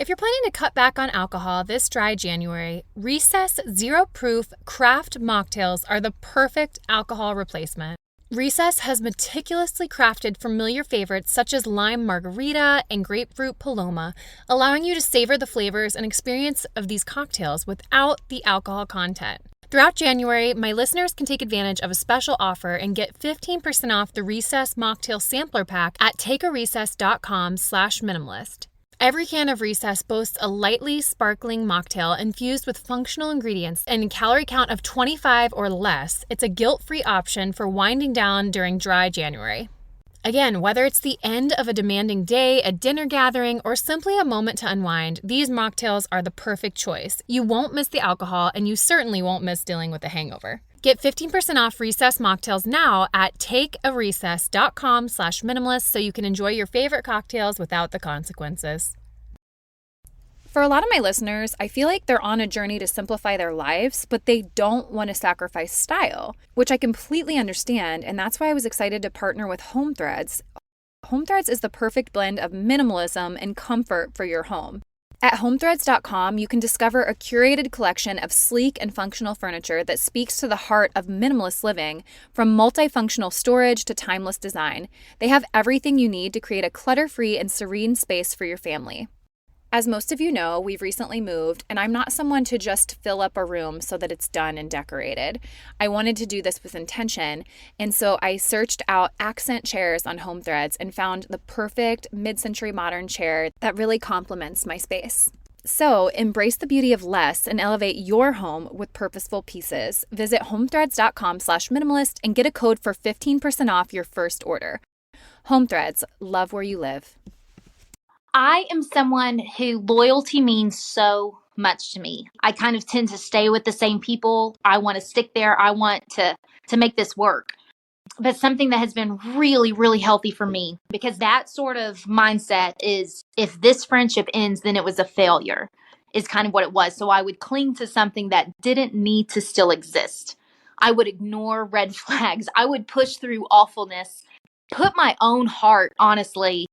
If you're planning to cut back on alcohol this dry January, Recess Zero Proof Craft Mocktails are the perfect alcohol replacement. Recess has meticulously crafted familiar favorites such as lime margarita and grapefruit paloma, allowing you to savor the flavors and experience of these cocktails without the alcohol content. Throughout January, my listeners can take advantage of a special offer and get 15% off the Recess Mocktail Sampler Pack at takearecess.com/minimalist. Every can of Recess boasts a lightly sparkling mocktail infused with functional ingredients and a calorie count of 25 or less. It's a guilt-free option for winding down during dry January. Again, whether it's the end of a demanding day, a dinner gathering, or simply a moment to unwind, these mocktails are the perfect choice. You won't miss the alcohol, and you certainly won't miss dealing with a hangover. Get 15% off Recess mocktails now at takearecess.com/minimalist so you can enjoy your favorite cocktails without the consequences. For a lot of my listeners, I feel like they're on a journey to simplify their lives, but they don't want to sacrifice style, which I completely understand, and that's why I was excited to partner with Home Threads. Home Threads is the perfect blend of minimalism and comfort for your home. At homethreads.com, you can discover a curated collection of sleek and functional furniture that speaks to the heart of minimalist living, from multifunctional storage to timeless design. They have everything you need to create a clutter-free and serene space for your family. As most of you know, we've recently moved, and I'm not someone to just fill up a room so that it's done and decorated. I wanted to do this with intention, and so I searched out accent chairs on Home Threads and found the perfect mid-century modern chair that really complements my space. So, embrace the beauty of less and elevate your home with purposeful pieces. Visit homethreads.com/minimalist and get a code for 15% off your first order. Home Threads, love where you live. I am someone who loyalty means so much to me. I kind of tend to stay with the same people. I want to stick there. I want to make this work. But something that has been really, really healthy for me, because that sort of mindset is, if this friendship ends, then it was a failure, is kind of what it was. So I would cling to something that didn't need to still exist. I would ignore red flags. I would push through awfulness, put my own heart, honestly,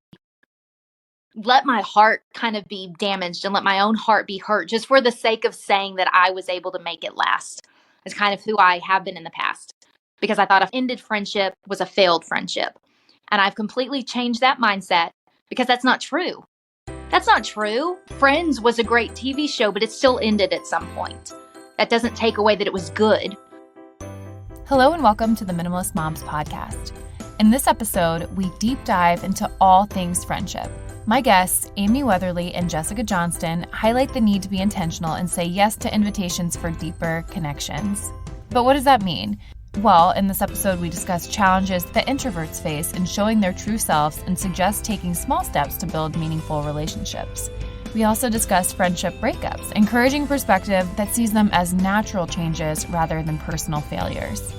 let my heart kind of be damaged and let my own heart be hurt just for the sake of saying that I was able to make it last. It's kind of who I have been in the past, because I thought an ended friendship was a failed friendship. And I've completely changed that mindset, because that's not true. That's not true. Friends was a great TV show, but it still ended at some point. That doesn't take away that it was good. Hello and welcome to the Minimalist Moms Podcast. In this episode, we deep dive into all things friendship. My guests, Amy Weatherly and Jessica Johnston, highlight the need to be intentional and say yes to invitations for deeper connections. But what does that mean? Well, in this episode, we discuss challenges that introverts face in showing their true selves and suggest taking small steps to build meaningful relationships. We also discuss friendship breakups, encouraging perspective that sees them as natural changes rather than personal failures.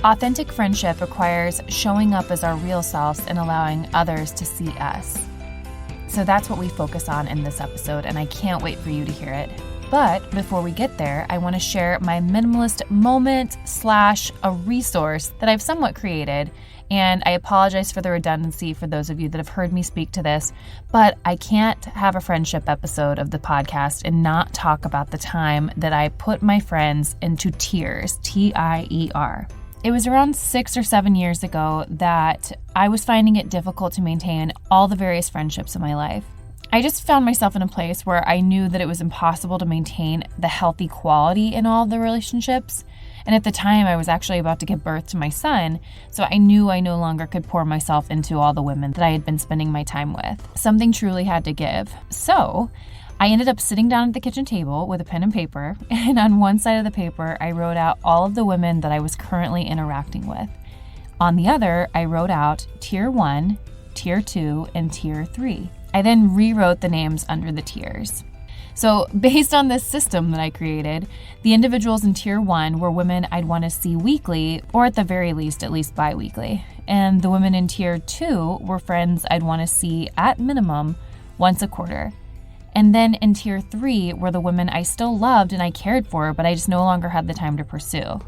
Authentic friendship requires showing up as our real selves and allowing others to see us. So that's what we focus on in this episode, and I can't wait for you to hear it. But before we get there, I want to share my minimalist moment / a resource that I've somewhat created. And I apologize for the redundancy for those of you that have heard me speak to this, but I can't have a friendship episode of the podcast and not talk about the time that I put my friends into tiers, TIER. It was around 6 or 7 years ago that I was finding it difficult to maintain all the various friendships in my life. I just found myself in a place where I knew that it was impossible to maintain the healthy quality in all of the relationships. And at the time, I was actually about to give birth to my son, so I knew I no longer could pour myself into all the women that I had been spending my time with. Something truly had to give. So I ended up sitting down at the kitchen table with a pen and paper, and on one side of the paper, I wrote out all of the women that I was currently interacting with. On the other, I wrote out Tier 1, Tier 2, and Tier 3. I then rewrote the names under the tiers. So based on this system that I created, the individuals in Tier 1 were women I'd want to see weekly, or at the very least, at least bi-weekly. And the women in Tier 2 were friends I'd want to see, at minimum, once a quarter. And then in Tier 3 were the women I still loved and I cared for, but I just no longer had the time to pursue.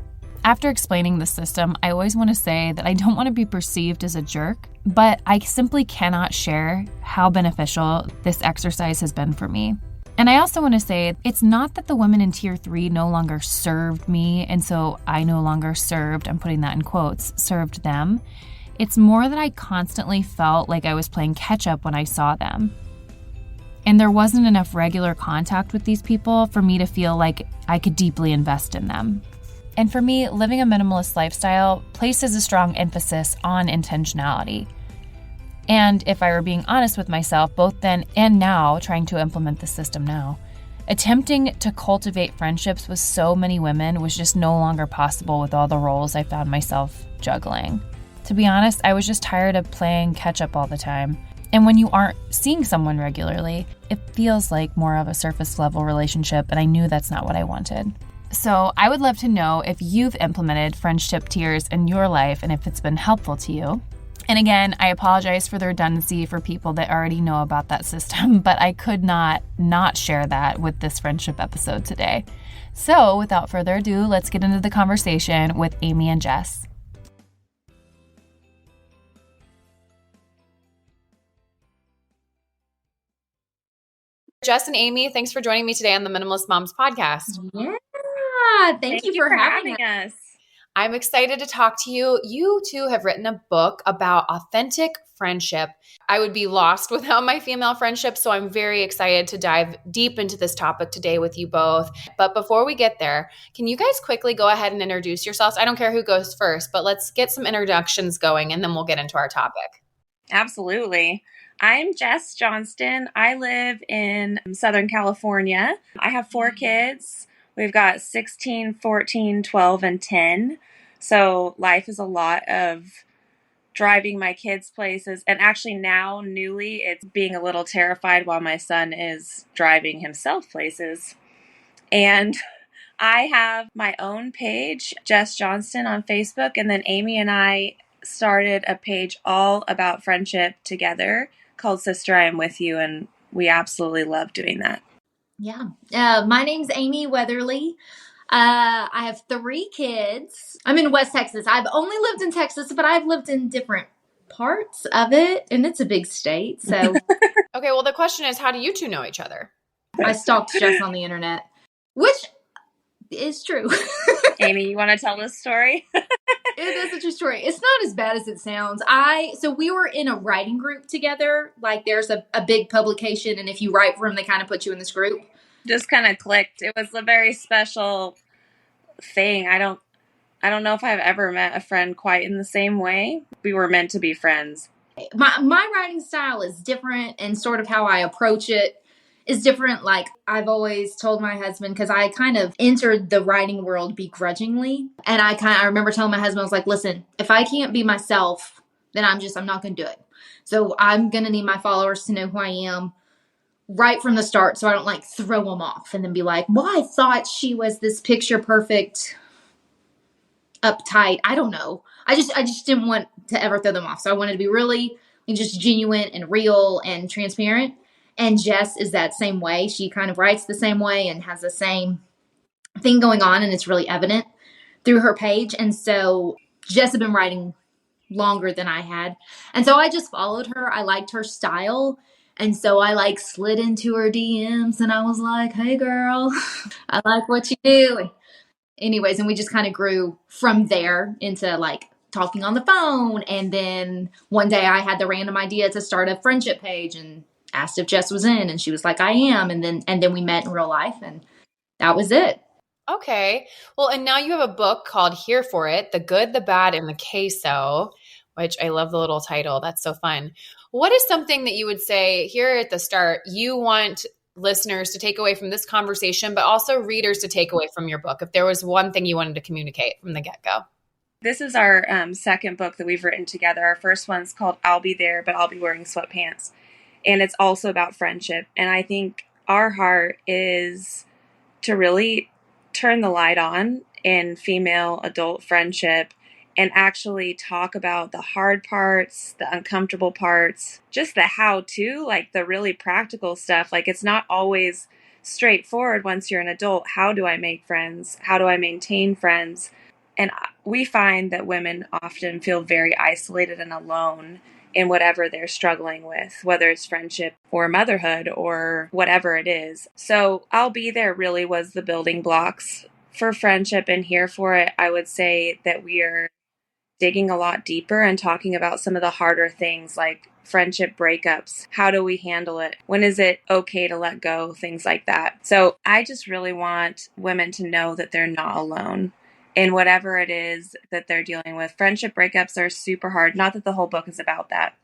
After explaining the system, I always want to say that I don't want to be perceived as a jerk, but I simply cannot share how beneficial this exercise has been for me. And I also want to say it's not that the women in Tier 3 no longer served me, and so I no longer served, I'm putting that in quotes, served them. It's more that I constantly felt like I was playing catch up when I saw them. And there wasn't enough regular contact with these people for me to feel like I could deeply invest in them. And for me, living a minimalist lifestyle places a strong emphasis on intentionality. And if I were being honest with myself, both then and now, trying to implement the system now, attempting to cultivate friendships with so many women was just no longer possible with all the roles I found myself juggling. To be honest, I was just tired of playing catch up all the time. And when you aren't seeing someone regularly, it feels like more of a surface level relationship, and I knew that's not what I wanted. So I would love to know if you've implemented friendship tiers in your life and if it's been helpful to you. And again, I apologize for the redundancy for people that already know about that system, but I could not share that with this friendship episode today. So without further ado, let's get into the conversation with Amy and Jess. Jess and Amy, thanks for joining me today on the Minimalist Moms podcast. Yeah, thank you for having us. I'm excited to talk to you. You two have written a book about authentic friendship. I would be lost without my female friendship, so I'm very excited to dive deep into this topic today with you both. But before we get there, can you guys quickly go ahead and introduce yourselves? I don't care who goes first, but let's get some introductions going and then we'll get into our topic. Absolutely. I'm Jess Johnston. I live in Southern California. I have 4 kids. We've got 16, 14, 12, and 10. So life is a lot of driving my kids places. And actually now, newly, it's being a little terrified while my son is driving himself places. And I have my own page, Jess Johnston, on Facebook. And then Amy and I started a page all about friendship together called Sister, I Am With You, and we absolutely love doing that. Yeah. My name's Amy Weatherly. I have 3 kids. I'm in West Texas. I've only lived in Texas, but I've lived in different parts of it, and it's a big state. So, Okay, well, the question is, how do you two know each other? I stalked Jess on the internet, which is true. Amy, you want to tell this story? It is a true story. It's not as bad as it sounds. So we were in a writing group together. Like there's a big publication, and if you write for them, they kind of put you in this group. Just kind of clicked. It was a very special thing. I don't know if I've ever met a friend quite in the same way. We were meant to be friends. My writing style is different, and sort of how I approach it is different. Like I've always told my husband, because I kind of entered the writing world begrudgingly. And I remember telling my husband, I was like, listen, if I can't be myself, then I'm not going to do it. So I'm going to need my followers to know who I am right from the start. So I don't like throw them off and then be like, well, I thought she was this picture perfect, uptight. I don't know. I just didn't want to ever throw them off. So I wanted to be really just genuine and real and transparent. And Jess is that same way. She kind of writes the same way and has the same thing going on, and it's really evident through her page. And so Jess had been writing longer than I had. And so I just followed her. I liked her style. And so I slid into her DMs and I was like, hey girl, I like what you do. Anyways, and we just kind of grew from there into talking on the phone. And then one day I had the random idea to start a friendship page and asked if Jess was in, and she was like, I am. And then we met in real life, and that was it. Okay. Well, and now you have a book called Here for It, The Good, the Bad, and the Queso, which I love the little title. That's so fun. What is something that you would say here at the start you want listeners to take away from this conversation, but also readers to take away from your book? If there was one thing you wanted to communicate from the get-go. This is our second book that we've written together. Our first one's called I'll Be There, but I'll Be Wearing Sweatpants. And it's also about friendship. And I think our heart is to really turn the light on in female adult friendship and actually talk about the hard parts, the uncomfortable parts, just the how-to, the really practical stuff. It's not always straightforward once you're an adult. How do I make friends? How do I maintain friends? And we find that women often feel very isolated and alone in whatever they're struggling with, whether it's friendship or motherhood or whatever it is. So I'll be there really was the building blocks for friendship, and here for it. I would say that we are digging a lot deeper and talking about some of the harder things like friendship breakups. How do we handle it? When is it okay to let go? Things like that. So I just really want women to know that they're not alone in whatever it is that they're dealing with. Friendship breakups are super hard. Not that the whole book is about that,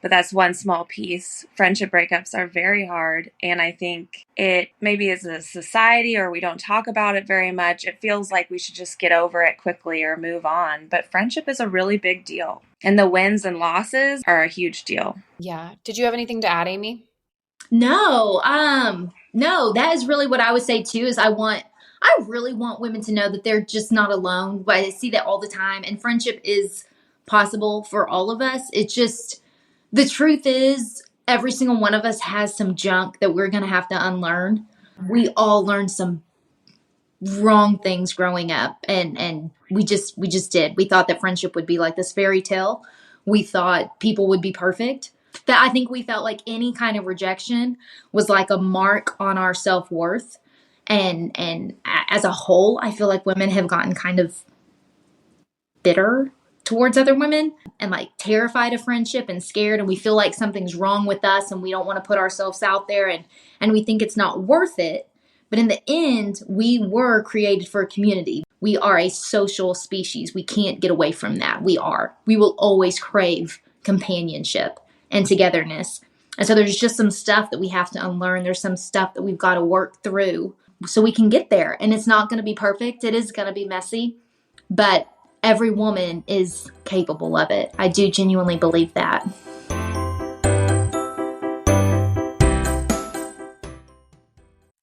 but that's one small piece. Friendship breakups are very hard. And I think it maybe as a society, or we don't talk about it very much, it feels like we should just get over it quickly or move on. But friendship is a really big deal. And the wins and losses are a huge deal. Yeah. Did you have anything to add, Amy? No, no, that is really what I would say too, is I really want women to know that they're just not alone. But I see that all the time, and friendship is possible for all of us. It's just, the truth is, every single one of us has some junk that we're going to have to unlearn. We all learned some wrong things growing up, and we just did. We thought that friendship would be like this fairy tale. We thought people would be perfect. That I think we felt like any kind of rejection was like a mark on our self-worth. And as a whole, I feel like women have gotten kind of bitter towards other women and like terrified of friendship and scared, and we feel like something's wrong with us and we don't want to put ourselves out there, and we think it's not worth it. But in the end, we were created for a community. We are a social species. We can't get away from that. We will always crave companionship and togetherness. And so there's just some stuff that we have to unlearn. There's some stuff that we've got to work through so we can get there. And it's not going to be perfect. It is going to be messy, but every woman is capable of it. I do genuinely believe that.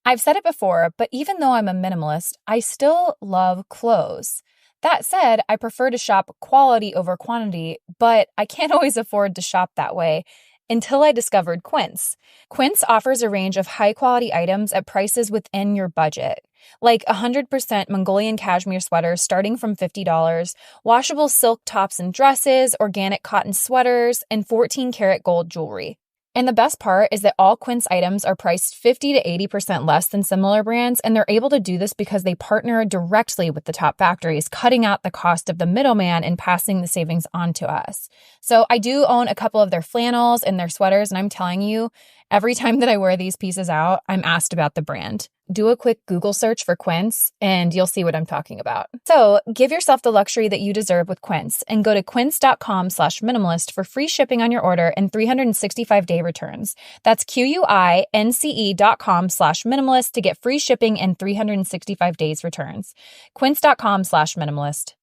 I've said it before, but even though I'm a minimalist, I still love clothes. That said, I prefer to shop quality over quantity, but I can't always afford to shop that way until I discovered Quince. Quince offers a range of high-quality items at prices within your budget, like 100% Mongolian cashmere sweaters starting from $50, washable silk tops and dresses, organic cotton sweaters, and 14-karat gold jewelry. And the best part is that all Quince items are priced 50 to 80% less than similar brands, and they're able to do this because they partner directly with the top factories, cutting out the cost of the middleman and passing the savings on to us. So I do own a couple of their flannels and their sweaters, and I'm telling you, every time that I wear these pieces out, I'm asked about the brand. Do a quick Google search for Quince, and you'll see what I'm talking about. So give yourself the luxury that you deserve with Quince, and go to quince.com/minimalist for free shipping on your order and 365-day returns. That's QUINCE.com/minimalist to get free shipping and 365 days returns. Quince.com/minimalist.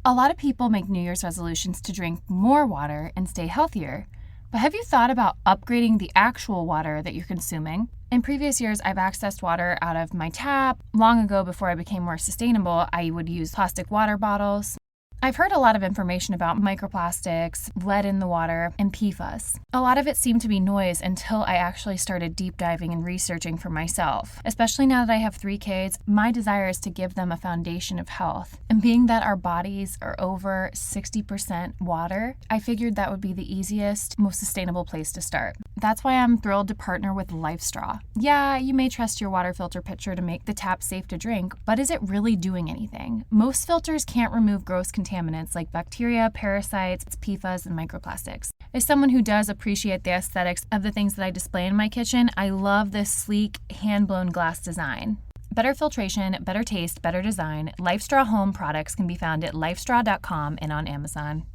A lot of people make New Year's resolutions to drink more water and stay healthier. But have you thought about upgrading the actual water that you're consuming? In previous years, I've accessed water out of my tap. Long ago, before I became more sustainable, I would use plastic water bottles. I've heard a lot of information about microplastics, lead in the water, and PFAS. A lot of it seemed to be noise until I actually started deep diving and researching for myself. Especially now that I have 3 kids, my desire is to give them a foundation of health. And being that our bodies are over 60% water, I figured that would be the easiest, most sustainable place to start. That's why I'm thrilled to partner with LifeStraw. Yeah, you may trust your water filter pitcher to make the tap safe to drink, but is it really doing anything? Most filters can't remove gross contaminants like bacteria, parasites, PFAS, and microplastics. As someone who does appreciate the aesthetics of the things that I display in my kitchen, I love this sleek, hand-blown glass design. Better filtration, better taste, better design. LifeStraw home products can be found at lifestraw.com and on Amazon.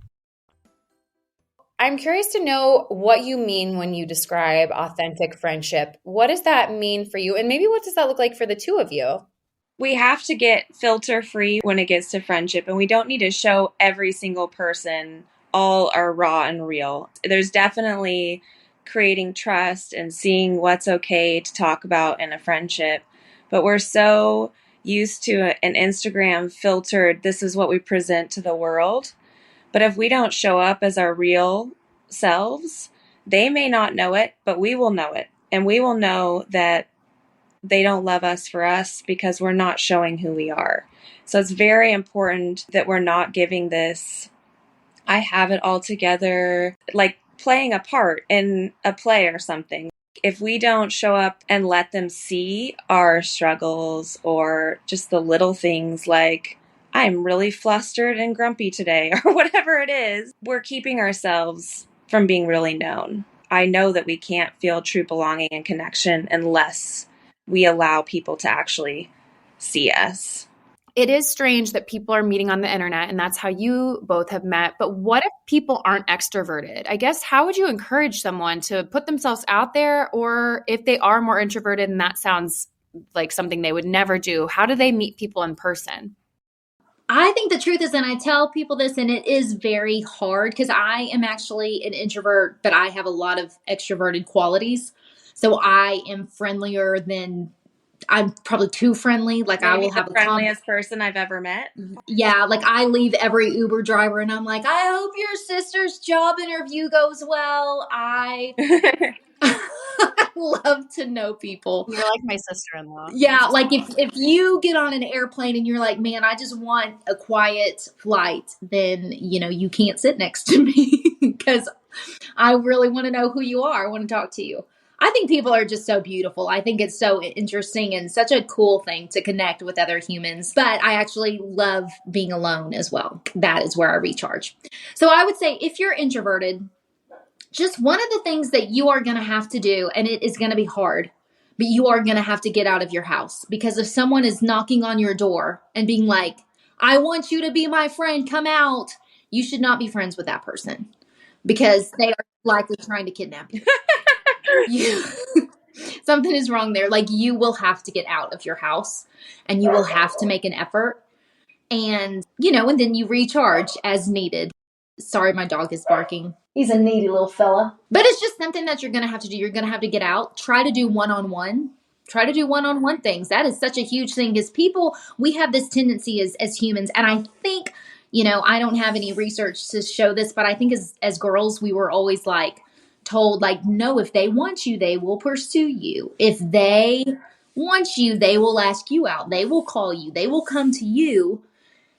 I'm curious to know what you mean when you describe authentic friendship. What does that mean for you? And maybe what does that look like for the two of you? We have to get filter free when it gets to friendship, and we don't need to show every single person all are raw and real. There's definitely creating trust and seeing what's okay to talk about in a friendship. But we're so used to an Instagram filtered, this is what we present to the world. But if we don't show up as our real selves, they may not know it, but we will know it. And we will know that they don't love us for us because we're not showing who we are. So it's very important that we're not giving this, I have it all together, like playing a part in a play or something. If we don't show up and let them see our struggles or just the little things like, I'm really flustered and grumpy today, or whatever it is, we're keeping ourselves from being really known. I know that we can't feel true belonging and connection unless we allow people to actually see us. It is strange that people are meeting on the internet and that's how you both have met. But what if people aren't extroverted? I guess, how would you encourage someone to put themselves out there? Or if they are more introverted and that sounds like something they would never do, how do they meet people in person? I think the truth is, and I tell people this, and it is very hard because I am actually an introvert, but I have a lot of extroverted qualities. So I am friendlier than, I'm probably too friendly. Like Maybe I will have the friendliest person I've ever met. Yeah, like I leave every Uber driver and I'm like, I hope your sister's job interview goes well. I love to know people. You're like my sister-in-law. Yeah, like if you get on an airplane and you're like, man, I just want a quiet flight, then, you can't sit next to me because I really want to know who you are. I want to talk to you. I think people are just so beautiful. I think it's so interesting and such a cool thing to connect with other humans. But I actually love being alone as well. That is where I recharge. So I would say if you're introverted, just one of the things that you are going to have to do, and it is going to be hard, but you are going to have to get out of your house. Because if someone is knocking on your door and being like, I want you to be my friend, come out, you should not be friends with that person because they are likely trying to kidnap you. Something is wrong there. Like you will have to get out of your house and you will have to make an effort. And, and then you recharge as needed. Sorry, my dog is barking. He's a needy little fella. But it's just something that you're going to have to do. You're going to have to get out. Try to do one-on-one. Try to do one-on-one things. That is such a huge thing because people, we have this tendency as humans. And I think, I don't have any research to show this, but I think as girls, we were always told no, if they want you, they will pursue you. If they want you, they will ask you out. They will call you. They will come to you.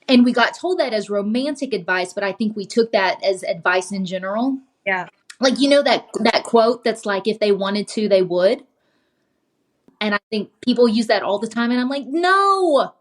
And we got told that as romantic advice, but I think we took that as advice in general. Yeah. That quote that's like, if they wanted to, they would. And I think people use that all the time. And I'm like, no,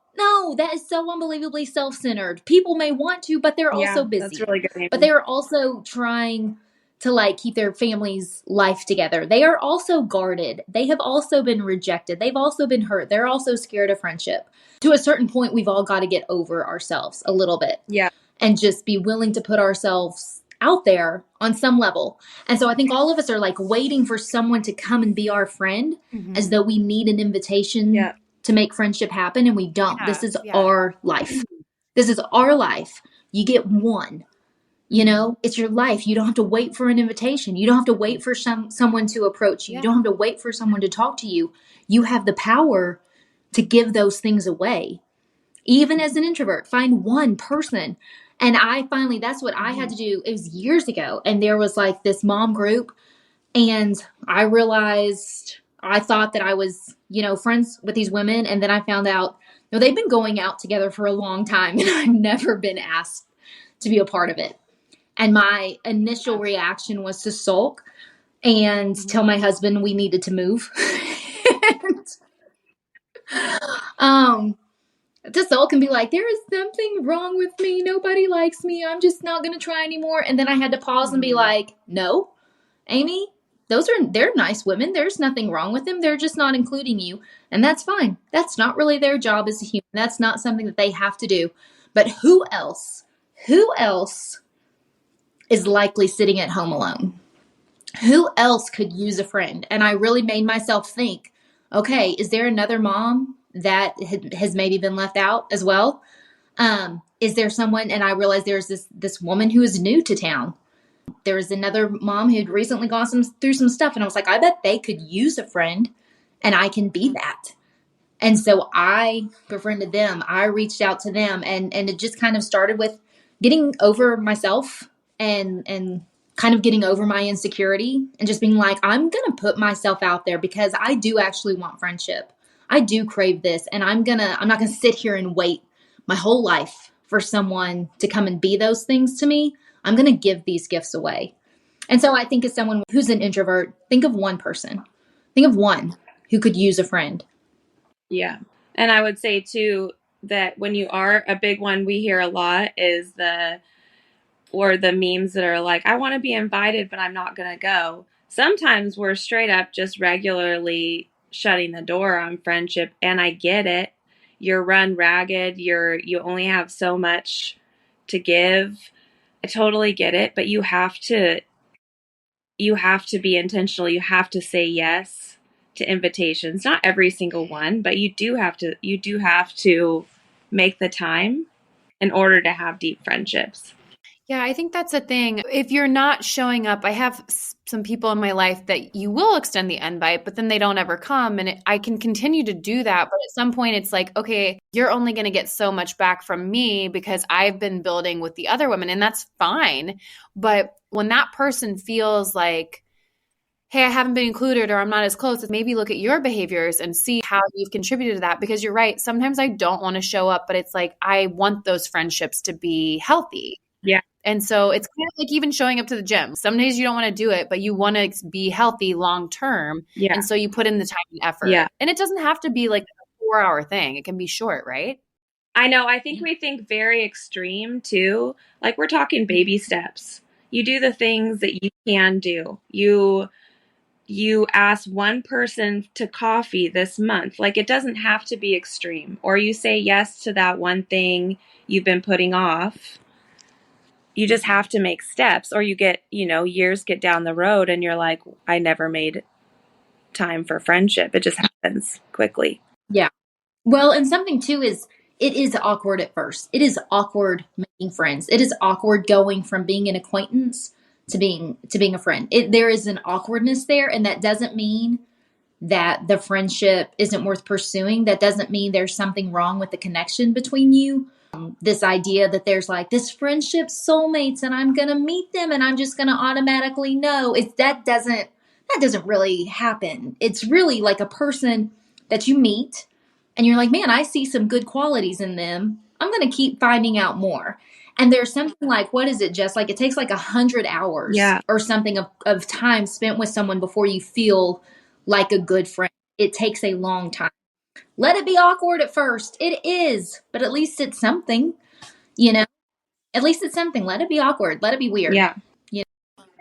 that is so unbelievably self-centered. People may want to, but they're also busy. That's really good. But they are also trying to keep their family's life together. They are also guarded. They have also been rejected. They've also been hurt. They're also scared of friendship. To a certain point, we've all got to get over ourselves a little bit. Yeah. And just be willing to put ourselves out there on some level. And so I think all of us are waiting for someone to come and be our friend as though we need an invitation to make friendship happen. And we don't. This is our life. This is our life. You get one. It's your life. You don't have to wait for an invitation. You don't have to wait for someone to approach you. You don't have to wait for someone to talk to you. You have the power to give those things away. Even as an introvert, find one person. And that's what I had to do. It was years ago. And there was this mom group. And I realized, I thought that I was, friends with these women. And then I found out, no, they've been going out together for a long time. And I've never been asked to be a part of it. And my initial reaction was to sulk and tell my husband we needed to move. To sulk and be like, there is something wrong with me. Nobody likes me. I'm just not going to try anymore. And then I had to pause and be like, no, Amy, they're nice women. There's nothing wrong with them. They're just not including you. And that's fine. That's not really their job as a human. That's not something that they have to do. But who else is likely sitting at home alone? Who else could use a friend? And I really made myself think, okay, is there another mom that has maybe been left out as well? Is there someone? And I realized there's this woman who is new to town. There was another mom who'd recently gone through some stuff. And I was like, I bet they could use a friend and I can be that. And so I befriended them. I reached out to them and it just kind of started with getting over myself and kind of getting over my insecurity and just being like, I'm going to put myself out there because I do actually want friendship. I do crave this. And I'm not going to sit here and wait my whole life for someone to come and be those things to me, I'm going to give these gifts away. And so I think as someone who's an introvert, think of one person. Think of one who could use a friend. Yeah. And I would say too that when you are a big one, we hear a lot is the memes that are like, I want to be invited, but I'm not going to go. Sometimes we're straight up just regularly shutting the door on friendship. And I get it. You're run ragged. You only have so much to give. I totally get it, but you have to be intentional. You have to say yes to invitations. Not every single one, but you do have to make the time in order to have deep friendships. Yeah, I think that's a thing. If you're not showing up, I have some people in my life that you will extend the invite, but then they don't ever come. And I can continue to do that. But at some point, it's like, okay, you're only going to get so much back from me because I've been building with the other women. And that's fine. But when that person feels like, hey, I haven't been included or I'm not as close, maybe look at your behaviors and see how you've contributed to that. Because you're right. Sometimes I don't want to show up, but it's like, I want those friendships to be healthy. Yeah. And so it's kind of like even showing up to the gym. Some days you don't want to do it, but you want to be healthy long term. Yeah. And so you put in the time and effort. Yeah. And it doesn't have to be like a 4-hour thing. It can be short, right? I know. I think we think very extreme too. Like we're talking baby steps. You do the things that you can do. You ask one person to coffee this month. Like it doesn't have to be extreme. Or you say yes to that one thing you've been putting off. You just have to make steps, or you get, years get down the road and you're like, I never made time for friendship. It just happens quickly. Yeah. Well, and something too is it is awkward at first. It is awkward making friends. It is awkward going from being an acquaintance to being a friend. There is an awkwardness there, and that doesn't mean that the friendship isn't worth pursuing. That doesn't mean there's something wrong with the connection between you. This idea that there's like this friendship soulmates and I'm going to meet them and I'm just going to automatically know that doesn't really happen. It's really like a person that you meet and you're like, man, I see some good qualities in them. I'm going to keep finding out more. And there's something like, what is it, Jess? Like it takes like 100 hours or something of time spent with someone before you feel like a good friend. It takes a long time. Let it be awkward at first. It is, but at least it's something, at least it's something. Let it be awkward. Let it be weird. Yeah.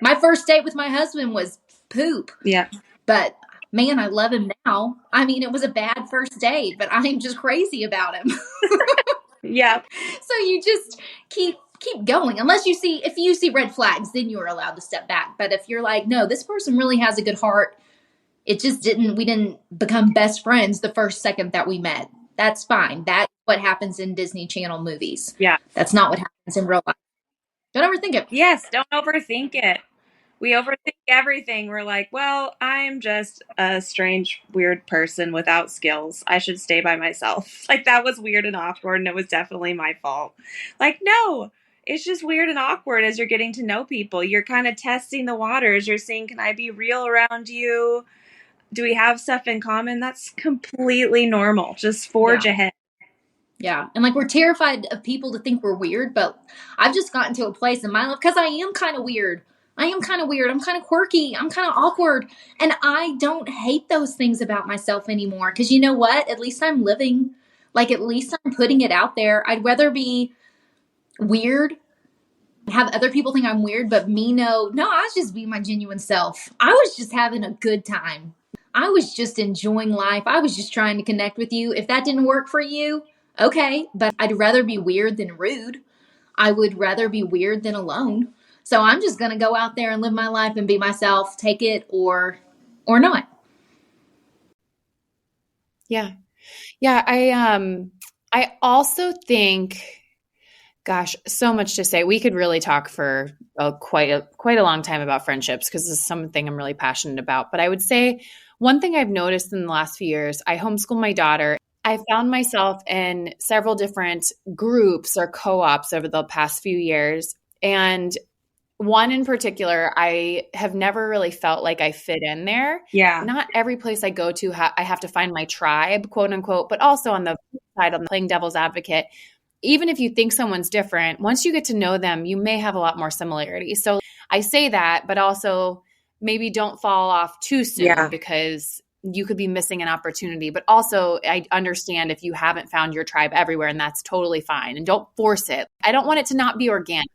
My first date with my husband was poop. Yeah. But man, I love him now. I mean, it was a bad first date, but I'm just crazy about him. Yeah. So you just keep going. If you see red flags, then you are allowed to step back. But if you're like, no, this person really has a good heart. We didn't become best friends the first second that we met. That's fine. That's what happens in Disney Channel movies. Yeah. That's not what happens in real life. Don't overthink it. Yes. Don't overthink it. We overthink everything. We're like, well, I'm just a strange, weird person without skills. I should stay by myself. Like that was weird and awkward and it was definitely my fault. Like, no, it's just weird and awkward as you're getting to know people. You're kind of testing the waters. You're seeing, can I be real around you? Do we have stuff in common? That's completely normal. Just forge ahead. Yeah. And like we're terrified of people to think we're weird, but I've just gotten to a place in my life because I am kind of weird. I'm kind of quirky. I'm kind of awkward. And I don't hate those things about myself anymore. Because you know what? At least I'm living. Like at least I'm putting it out there. I'd rather be weird, have other people think I'm weird, but me no, I was just being my genuine self. I was just having a good time. I was just enjoying life. I was just trying to connect with you. If that didn't work for you, okay. But I'd rather be weird than rude. I would rather be weird than alone. So I'm just going to go out there and live my life and be myself, take it or not. Yeah. Yeah. I also think, gosh, so much to say. We could really talk for quite a long time about friendships because this is something I'm really passionate about. But I would say one thing I've noticed in the last few years, I homeschool my daughter. I found myself in several different groups or co-ops over the past few years. And one in particular, I have never really felt like I fit in there. Yeah. Not every place I go to, I have to find my tribe, quote unquote, but also on the side of playing devil's advocate. even if you think someone's different, once you get to know them, you may have a lot more similarity. So I say that, but also maybe don't fall off too soon because you could be missing an opportunity. But also I understand if you haven't found your tribe everywhere, and that's totally fine. And don't force it. I don't want it to not be organic.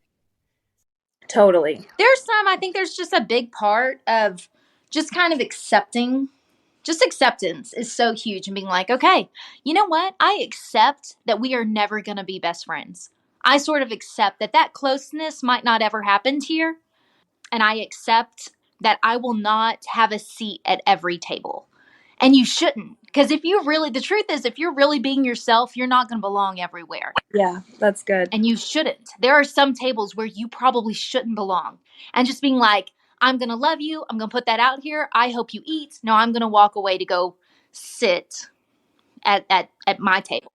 Totally. I think there's just a big part of just kind of accepting. Just acceptance is so huge, and being like, okay, you know what? I accept that we are never going to be best friends. I sort of accept that closeness might not ever happen here. And I accept that I will not have a seat at every table. And you shouldn't. Because the truth is, if you're really being yourself, you're not going to belong everywhere. Yeah, that's good. And you shouldn't. There are some tables where you probably shouldn't belong. And just being like, I'm going to love you. I'm going to put that out here. I hope you eat. No, I'm going to walk away to go sit at my table.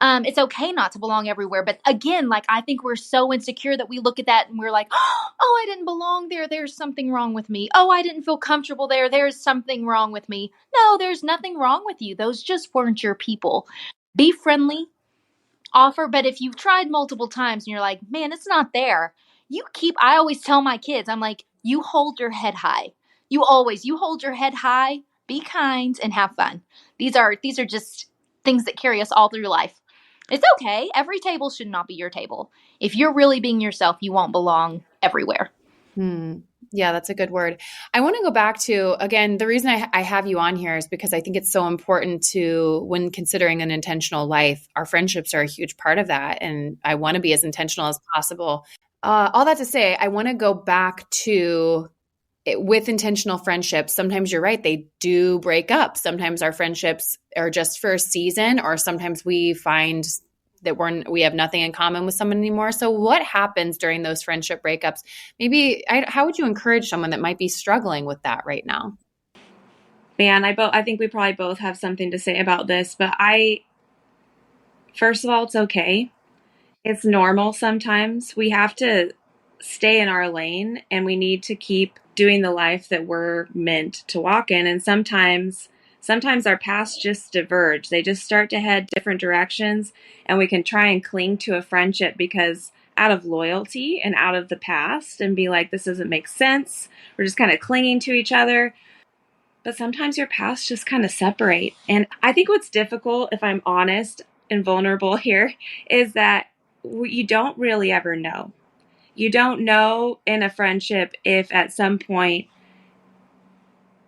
It's okay not to belong everywhere. But again, like, I think we're so insecure that we look at that and we're like, oh, I didn't belong there. There's something wrong with me. Oh, I didn't feel comfortable there. There's something wrong with me. No, there's nothing wrong with you. Those just weren't your people. Be friendly, offer. But if you've tried multiple times and you're like, man, it's not there. I always tell my kids, I'm like, you hold your head high. You hold your head high, be kind, and have fun. These are just things that carry us all through life. It's okay. Every table should not be your table. If you're really being yourself, you won't belong everywhere. Yeah, that's a good word. I want to go back to, again, the reason I have you on here is because I think it's so important to, when considering an intentional life, our friendships are a huge part of that. And I want to be as intentional as possible. All that to say, I want to go back to with intentional friendships. Sometimes you're right, they do break up. Sometimes our friendships are just for a season, or sometimes we find that we have nothing in common with someone anymore. So what happens during those friendship breakups? How would you encourage someone that might be struggling with that right now? Man, I think we probably both have something to say about this, but first of all, it's okay. It's normal sometimes. We have to stay in our lane, and we need to keep doing the life that we're meant to walk in. And sometimes our paths just diverge. They just start to head different directions, and we can try and cling to a friendship because out of loyalty and out of the past, and be like, this doesn't make sense. We're just kind of clinging to each other. But sometimes your paths just kind of separate. And I think what's difficult, if I'm honest and vulnerable here, is that you don't really ever know. You don't know in a friendship if at some point,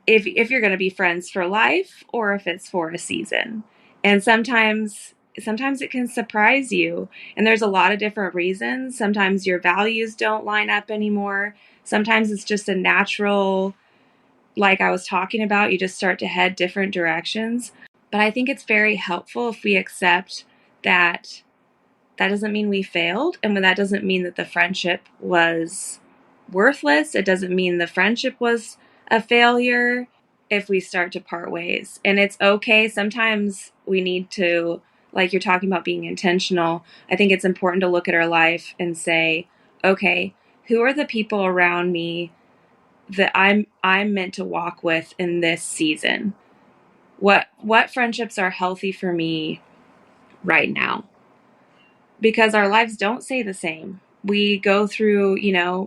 if you're going to be friends for life or if it's for a season. And sometimes it can surprise you. And there's a lot of different reasons. Sometimes your values don't line up anymore. Sometimes it's just a natural, like I was talking about, you just start to head different directions. But I think it's very helpful if we accept that doesn't mean we failed. And that doesn't mean that the friendship was worthless. It doesn't mean the friendship was a failure if we start to part ways. And it's okay. Sometimes we need to, like you're talking about being intentional. I think it's important to look at our life and say, okay, who are the people around me that I'm meant to walk with in this season? What friendships are healthy for me right now? Because our lives don't stay the same. We go through,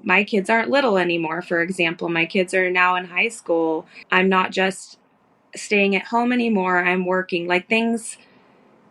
my kids aren't little anymore, for example. My kids are now in high school. I'm not just staying at home anymore. I'm working. Like, things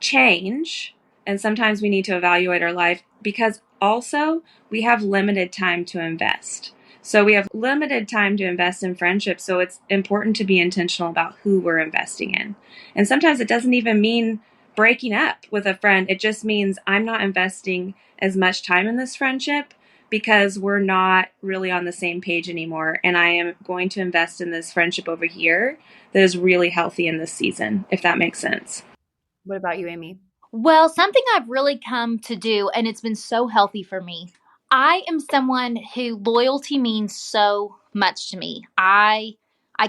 change. And sometimes we need to evaluate our life, because also we have limited time to invest. So we have limited time to invest in friendships. So it's important to be intentional about who we're investing in. And sometimes it doesn't even mean breaking up with a friend. It just means I'm not investing as much time in this friendship because we're not really on the same page anymore. And I am going to invest in this friendship over here that is really healthy in this season, if that makes sense. What about you, Amy? Well, something I've really come to do, and it's been so healthy for me. I am someone who loyalty means so much to me. I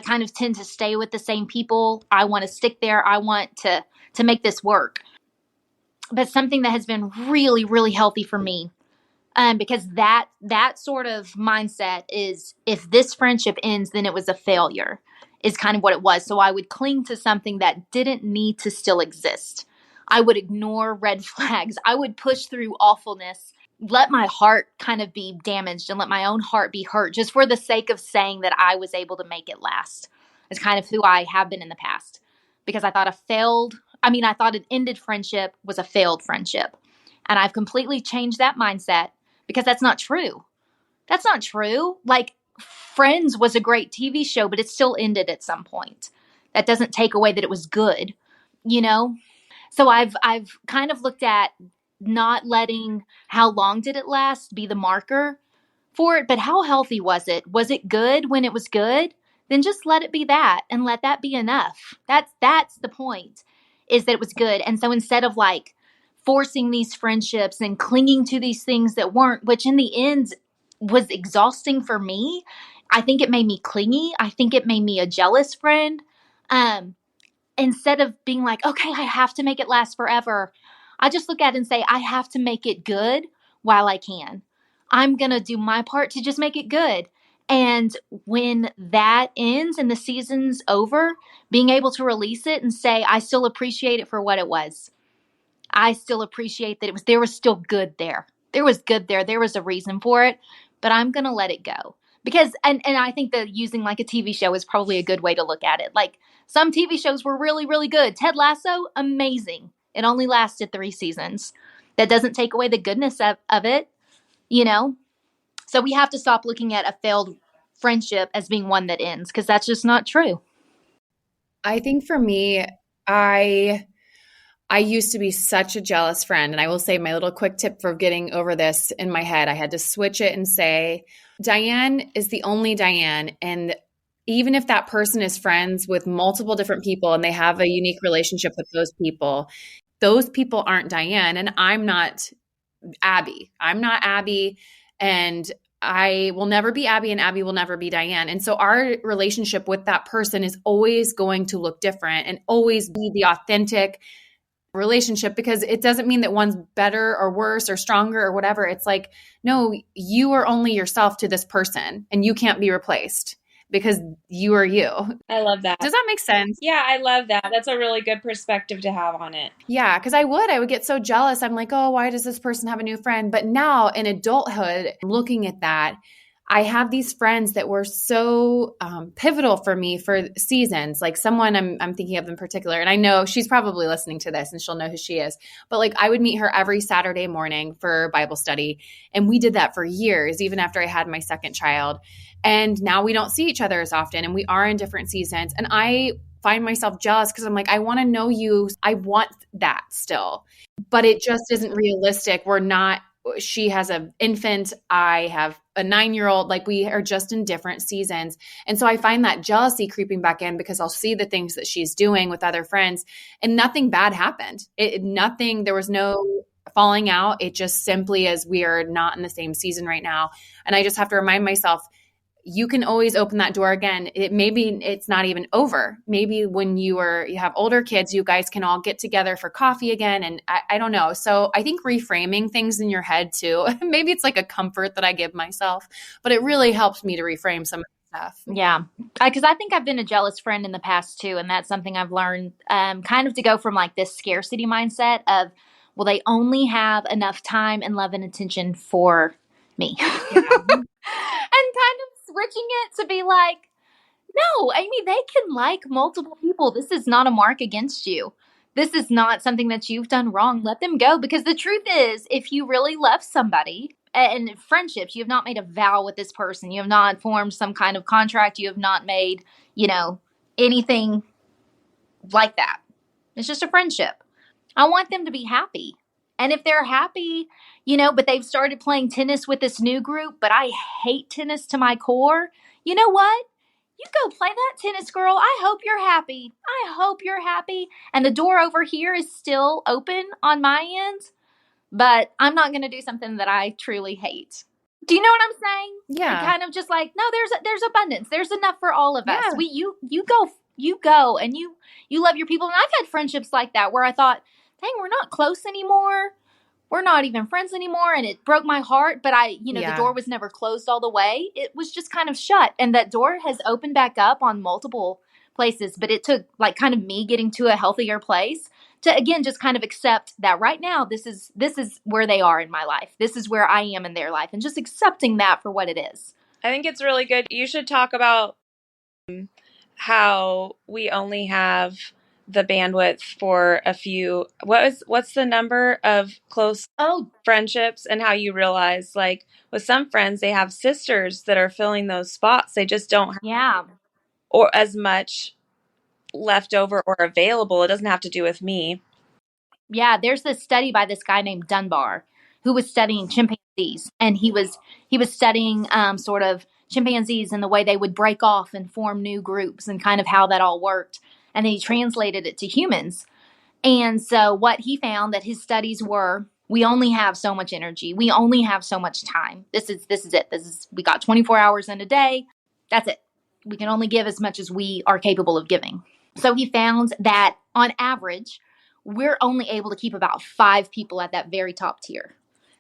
kind of tend to stay with the same people. I want to stick there. I want to make this work. But something that has been really, really healthy for me, because that sort of mindset is, if this friendship ends, then it was a failure, is kind of what it was. So I would cling to something that didn't need to still exist. I would ignore red flags. I would push through awfulness, let my heart kind of be damaged and let my own heart be hurt just for the sake of saying that I was able to make it last. It's kind of who I have been in the past, because I thought I thought an ended friendship was a failed friendship. And I've completely changed that mindset, because that's not true. That's not true. Like, Friends was a great TV show, but it still ended at some point. That doesn't take away that it was good, you know? So I've kind of looked at not letting how long did it last be the marker for it, but how healthy was it? Was it good when it was good? Then just let it be that, and let that be enough. That's the point, is that it was good. And so instead of like forcing these friendships and clinging to these things that weren't, which in the end was exhausting for me, I think it made me clingy. I think it made me a jealous friend. Instead of being like, okay, I have to make it last forever, I just look at it and say, I have to make it good while I can. I'm going to do my part to just make it good. And when that ends and the season's over, being able to release it and say, I still appreciate it for what it was. I still appreciate that there was still good there. There was good there. There was a reason for it, but I'm going to let it go. Because, and I think that using like a TV show is probably a good way to look at it. Like, some TV shows were really, really good. Ted Lasso, amazing. It only lasted 3 seasons. That doesn't take away the goodness of it, you know? So we have to stop looking at a failed friendship as being one that ends, because that's just not true. I think for me, I used to be such a jealous friend. And I will say my little quick tip for getting over this in my head, I had to switch it and say, Diane is the only Diane. And even if that person is friends with multiple different people and they have a unique relationship with those people aren't Diane. And I'm not Abby. I'm not Abby. And I will never be Abby, and Abby will never be Diane. And so our relationship with that person is always going to look different and always be the authentic relationship, because it doesn't mean that one's better or worse or stronger or whatever. It's like, no, you are only yourself to this person, and you can't be replaced because you are you. I love that. Does that make sense? Yeah, I love that. That's a really good perspective to have on it. Yeah, because I would get so jealous. I'm like, oh, why does this person have a new friend? But now in adulthood, looking at that, I have these friends that were so pivotal for me for seasons. Like someone I'm thinking of in particular, and I know she's probably listening to this and she'll know who she is. But like I would meet her every Saturday morning for Bible study. And we did that for years, even after I had my second child. And now we don't see each other as often, and we are in different seasons. And I find myself jealous because I'm like, I want to know you. I want that still, but it just isn't realistic. She has an infant. I have a 9-year-old. Like we are just in different seasons. And so I find that jealousy creeping back in, because I'll see the things that she's doing with other friends, and nothing bad happened. There was no falling out. It just simply is, we are not in the same season right now. And I just have to remind myself, you can always open that door again. Maybe it's not even over. Maybe when you have older kids, you guys can all get together for coffee again. And I don't know. So I think reframing things in your head too, maybe it's like a comfort that I give myself, but it really helps me to reframe some of the stuff. Yeah. Because I think I've been a jealous friend in the past too. And that's something I've learned kind of to go from like this scarcity mindset of, well, they only have enough time and love and attention for me. Yeah. And kind of switching it to be like, no, Amy, they can like multiple people. This is not a mark against you. This is not something that you've done wrong. Let them go. Because the truth is, if you really love somebody, and friendships, you have not made a vow with this person. You have not formed some kind of contract. You have not made, anything like that. It's just a friendship. I want them to be happy. And if they're happy, but they've started playing tennis with this new group, but I hate tennis to my core, you know what? You go play that tennis, girl. I hope you're happy. I hope you're happy. And the door over here is still open on my end, but I'm not going to do something that I truly hate. Do you know what I'm saying? Yeah. And kind of just like, no, there's abundance. There's enough for all of us. Yeah. You go and you love your people. And I've had friendships like that where I thought, dang, we're not close anymore. We're not even friends anymore. And it broke my heart. But the door was never closed all the way. It was just kind of shut. And that door has opened back up on multiple places. But it took like kind of me getting to a healthier place to again just kind of accept that right now this is where they are in my life. This is where I am in their life, and just accepting that for what it is. I think it's really good. You should talk about how we only have the bandwidth for a few. What's the number of close friendships, and how you realize, like, with some friends, they have sisters that are filling those spots. They just don't have or as much left over or available. It doesn't have to do with me. Yeah, there's this study by this guy named Dunbar who was studying chimpanzees, and he was studying sort of chimpanzees and the way they would break off and form new groups and kind of how that all worked. And then he translated it to humans. And so what he found that his studies were, we only have so much energy. We only have so much time. This is it. We got 24 hours in a day. That's it. We can only give as much as we are capable of giving. So he found that on average, we're only able to keep about 5 people at that very top tier.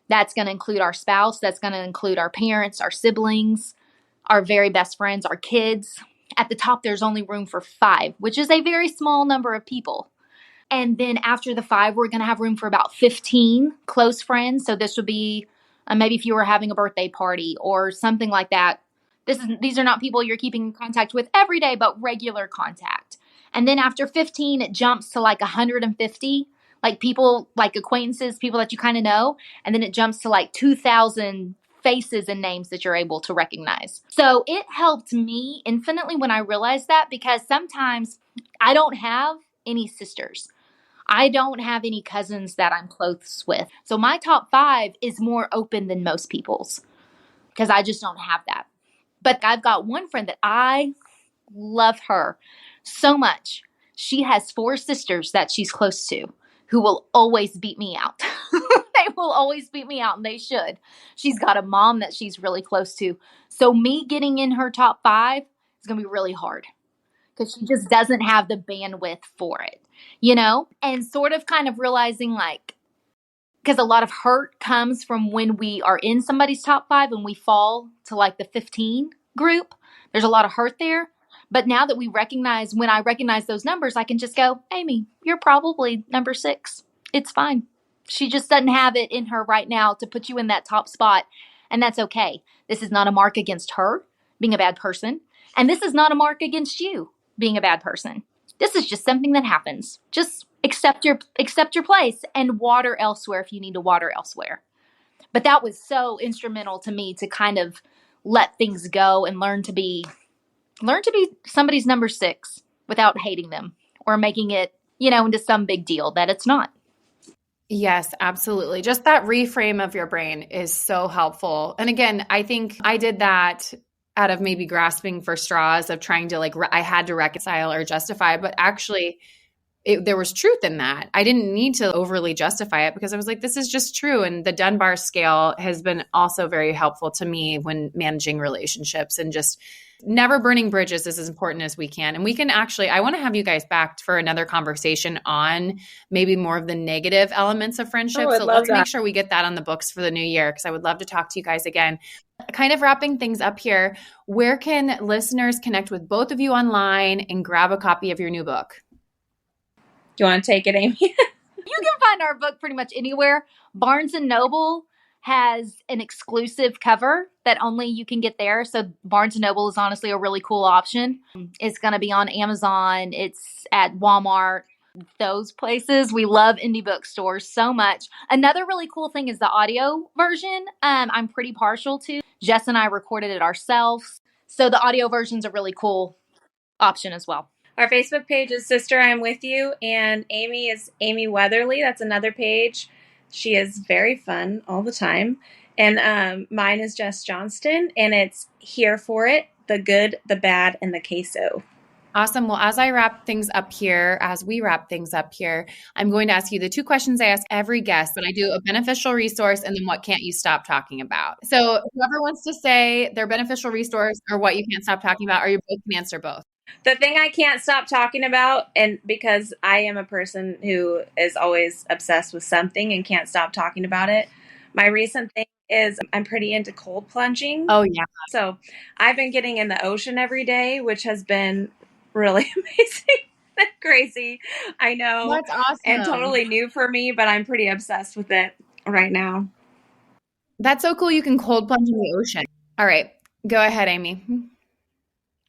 That's going to include our spouse. That's going to include our parents, our siblings, our very best friends, our kids. At the top, there's only room for 5, which is a very small number of people. And then after the 5, we're going to have room for about 15 close friends. So this would be maybe if you were having a birthday party or something like that. These are not people you're keeping in contact with every day, but regular contact. And then after 15, it jumps to like 150, like people, like acquaintances, people that you kind of know. And then it jumps to like 2,000 faces and names that you're able to recognize. So it helped me infinitely when I realized that, because sometimes I don't have any sisters. I don't have any cousins that I'm close with. So my top 5 is more open than most people's because I just don't have that. But I've got one friend that I love her so much. She has 4 sisters that she's close to who will always beat me out. They will always beat me out, and they should. She's got a mom that she's really close to. So me getting in her top 5 is going to be really hard because she just doesn't have the bandwidth for it, you know? And sort of kind of realizing, like, because a lot of hurt comes from when we are in somebody's top 5 and we fall to like the 15 group. There's a lot of hurt there. But now that when I recognize those numbers, I can just go, Amy, you're probably number 6. It's fine. She just doesn't have it in her right now to put you in that top spot. And that's okay. This is not a mark against her being a bad person. And this is not a mark against you being a bad person. This is just something that happens. Just accept your place and water elsewhere if you need to water elsewhere. But that was so instrumental to me to kind of let things go and learn to be somebody's number 6 without hating them or making it, into some big deal that it's not. Yes, absolutely. Just that reframe of your brain is so helpful. And again, I think I did that out of maybe grasping for straws of trying to I had to reconcile or justify, but actually there was truth in that. I didn't need to overly justify it because I was like, this is just true. And the Dunbar scale has been also very helpful to me when managing relationships, and just never burning bridges is as important as we can. And we can I want to have you guys back for another conversation on maybe more of the negative elements of friendship. So let's make sure we get that on the books for the new year, because I would love to talk to you guys again. Kind of wrapping things up here, where can listeners connect with both of you online and grab a copy of your new book? Do you want to take it, Amy? You can find our book pretty much anywhere. Barnes & Noble has an exclusive cover that only you can get there. So Barnes & Noble is honestly a really cool option. It's going to be on Amazon. It's at Walmart. Those places. We love indie bookstores so much. Another really cool thing is the audio version. I'm pretty partial to. Jess and I recorded it ourselves. So the audio version is a really cool option as well. Our Facebook page is Sister I'm With You, and Amy is Amy Weatherly. That's another page. She is very fun all the time. And mine is Jess Johnston, and it's Here for It, the Good, the Bad, and the Queso. Awesome. Well, as we wrap things up here, I'm going to ask you the 2 questions I ask every guest, but I do a beneficial resource and then what can't you stop talking about. So whoever wants to say their beneficial resource or what you can't stop talking about, or you both can answer both. The thing I can't stop talking about, and because I am a person who is always obsessed with something and can't stop talking about it, my recent thing is I'm pretty into cold plunging. Oh, yeah. So I've been getting in the ocean every day, which has been really amazing. Crazy. I know. That's awesome. And totally new for me, but I'm pretty obsessed with it right now. That's so cool. You can cold plunge in the ocean. All right. Go ahead, Amy.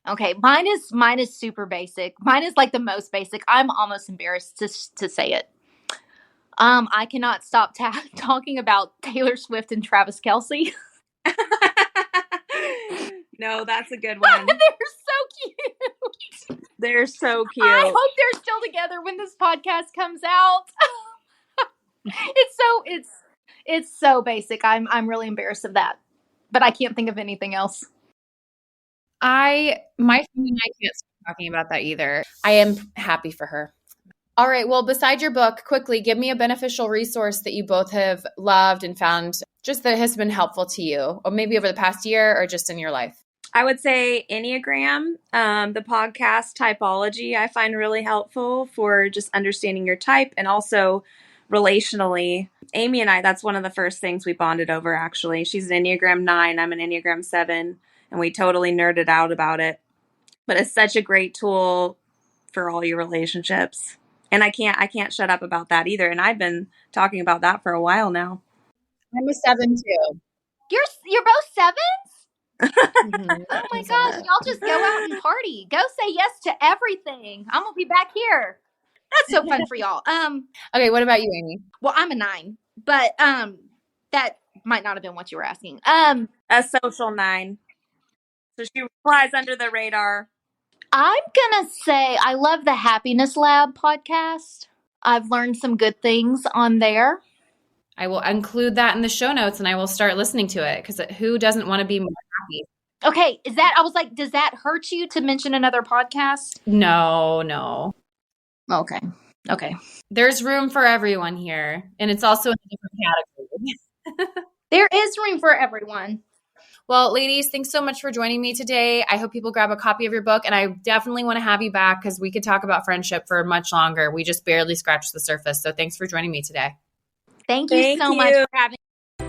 Okay, mine is super basic. Mine is like the most basic. I'm almost embarrassed to say it. I cannot stop talking about Taylor Swift and Travis Kelce. No, that's a good one. They're so cute. They're so cute. I hope they're still together when this podcast comes out. It's so basic. I'm really embarrassed of that, but I can't think of anything else. My family and I can't stop talking about that either. I am happy for her. All right. Well, besides your book, quickly give me a beneficial resource that you both have loved and found just that has been helpful to you, or maybe over the past year or just in your life. I would say Enneagram, the podcast Typology, I find really helpful for just understanding your type and also relationally. Amy and I, that's one of the first things we bonded over, actually. She's an Enneagram 9, I'm an Enneagram 7, and we totally nerded out about it. But it's such a great tool for all your relationships. And I can't shut up about that either. And I've been talking about that for a while now. I'm a 7 too. You're both 7s? Mm-hmm. Oh my gosh, y'all just go out and party. Go say yes to everything. I'm gonna be back here. That's so fun for y'all. Okay, what about you, Amy? Well, I'm a 9, but that might not have been what you were asking. A social 9. So she flies under the radar. I'm gonna say I love the Happiness Lab podcast. I've learned some good things on there. I will include that in the show notes and I will start listening to it because who doesn't want to be more happy? Okay, I was like, does that hurt you to mention another podcast? No. Okay. There's room for everyone here. And it's also in a different category. There is room for everyone. Well, ladies, thanks so much for joining me today. I hope people grab a copy of your book. And I definitely want to have you back because we could talk about friendship for much longer. We just barely scratched the surface. So thanks for joining me today. Thank you so much for having me.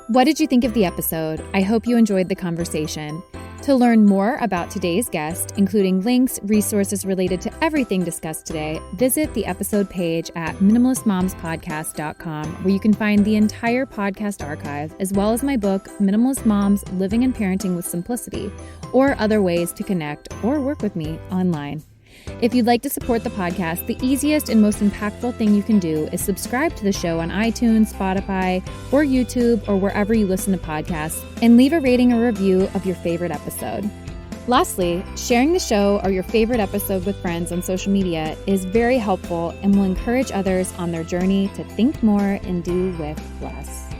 What did you think of the episode? I hope you enjoyed the conversation. To learn more about today's guest, including links, resources related to everything discussed today, visit the episode page at minimalistmomspodcast.com, where you can find the entire podcast archive, as well as my book, Minimalist Moms: Living and Parenting with Simplicity, or other ways to connect or work with me online. If you'd like to support the podcast, the easiest and most impactful thing you can do is subscribe to the show on iTunes, Spotify, or YouTube, or wherever you listen to podcasts, and leave a rating or review of your favorite episode. Lastly, sharing the show or your favorite episode with friends on social media is very helpful and will encourage others on their journey to think more and do with less.